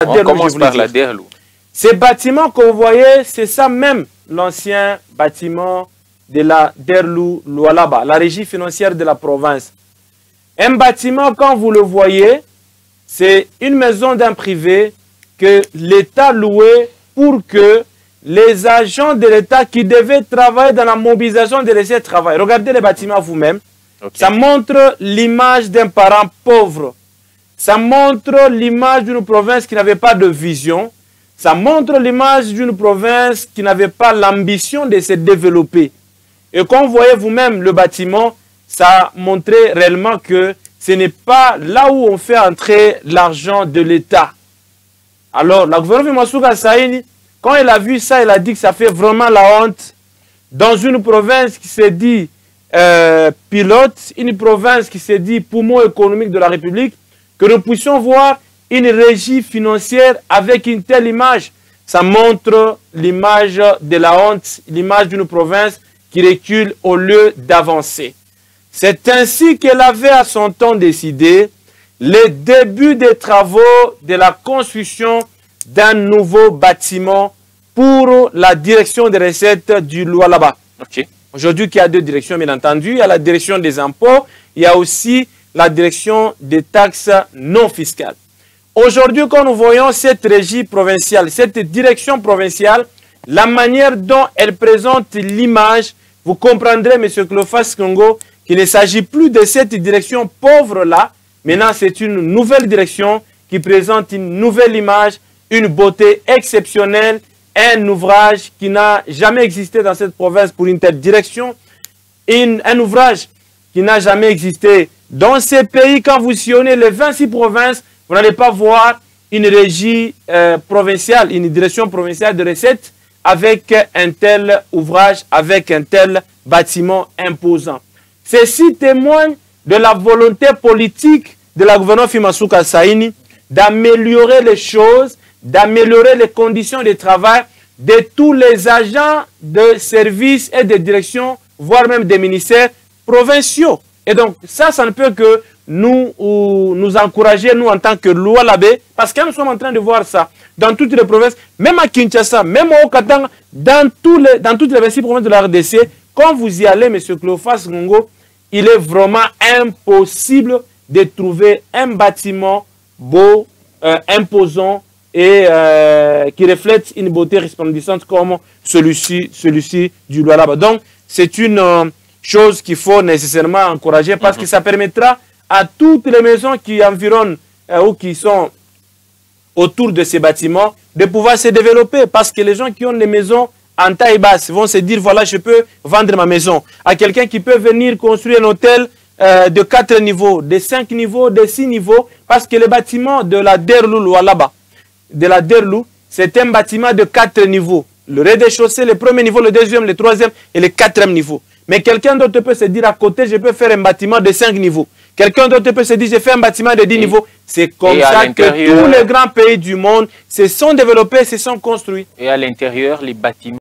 On commence par la Derlou. Ces bâtiments que vous voyez, c'est ça même l'ancien bâtiment de la Derlou Lualaba, la régie financière de la province. Un bâtiment, quand vous le voyez, c'est une maison d'un privé que l'État louait pour que les agents de l'État qui devaient travailler dans la mobilisation de l'essai travaillent. Regardez les bâtiments vous-même. Okay. Ça montre l'image d'un parent pauvre. Ça montre l'image d'une province qui n'avait pas de vision. Ça montre l'image d'une province qui n'avait pas l'ambition de se développer. Et quand vous voyez vous-même le bâtiment, ça montrait réellement que ce n'est pas là où on fait entrer l'argent de l'État. Alors, la gouvernement Masuka Saini, quand elle a vu ça, elle a dit que ça fait vraiment la honte dans une province qui se dit pilote, une province qui se dit poumon économique de la République, que nous puissions voir une régie financière avec une telle image. Ça montre l'image de la honte, l'image d'une province qui recule au lieu d'avancer. C'est ainsi qu'elle avait à son temps décidé le début des travaux de la construction d'un nouveau bâtiment pour la direction des recettes du Lualaba. Okay. Aujourd'hui, il y a deux directions, bien entendu. Il y a la direction des impôts, il y a aussi la direction des taxes non fiscales. Aujourd'hui, quand nous voyons cette régie provinciale, cette direction provinciale, la manière dont elle présente l'image, vous comprendrez, M. Cleophas Congo, qu'il ne s'agit plus de cette direction pauvre-là. Maintenant, c'est une nouvelle direction qui présente une nouvelle image, une beauté exceptionnelle, un ouvrage qui n'a jamais existé dans cette province pour une telle direction, un ouvrage qui n'a jamais existé dans ces pays. Quand vous sillonnez les 26 provinces, vous n'allez pas voir une régie provinciale, une direction provinciale de recettes avec un tel ouvrage, avec un tel bâtiment imposant. Ceci témoigne de la volonté politique de la gouvernement Masuka Saini d'améliorer les choses, d'améliorer les conditions de travail de tous les agents de services et de direction, voire même des ministères provinciaux. Et donc, ça ne peut que nous encourager, nous, en tant que Lualabé, parce que nous sommes en train de voir ça dans toutes les provinces, même à Kinshasa, même au Katanga, dans toutes les 26 provinces de la RDC. Quand vous y allez, M. Cleophas Congo, il est vraiment impossible de trouver un bâtiment beau, imposant et qui reflète une beauté resplendissante comme celui-ci du Lualaba. Donc, c'est une chose qu'il faut nécessairement encourager parce que ça permettra à toutes les maisons qui environnent ou qui sont autour de ces bâtiments de pouvoir se développer, parce que les gens qui ont des maisons en taille basse vont se dire, voilà, je peux vendre ma maison à quelqu'un qui peut venir construire un hôtel de 4 niveaux, de 5 niveaux, de 6 niveaux, parce que le bâtiment de la Derlou Lualaba, c'est un bâtiment de 4 niveaux. Le rez-de-chaussée, le premier niveau, le deuxième, le troisième et le quatrième niveau. Mais quelqu'un d'autre peut se dire à côté, je peux faire un bâtiment de 5 niveaux. Quelqu'un d'autre peut se dire, je fais un bâtiment de 10 niveaux. C'est comme ça que tous les grands pays du monde se sont développés, se sont construits. Et à l'intérieur, les bâtiments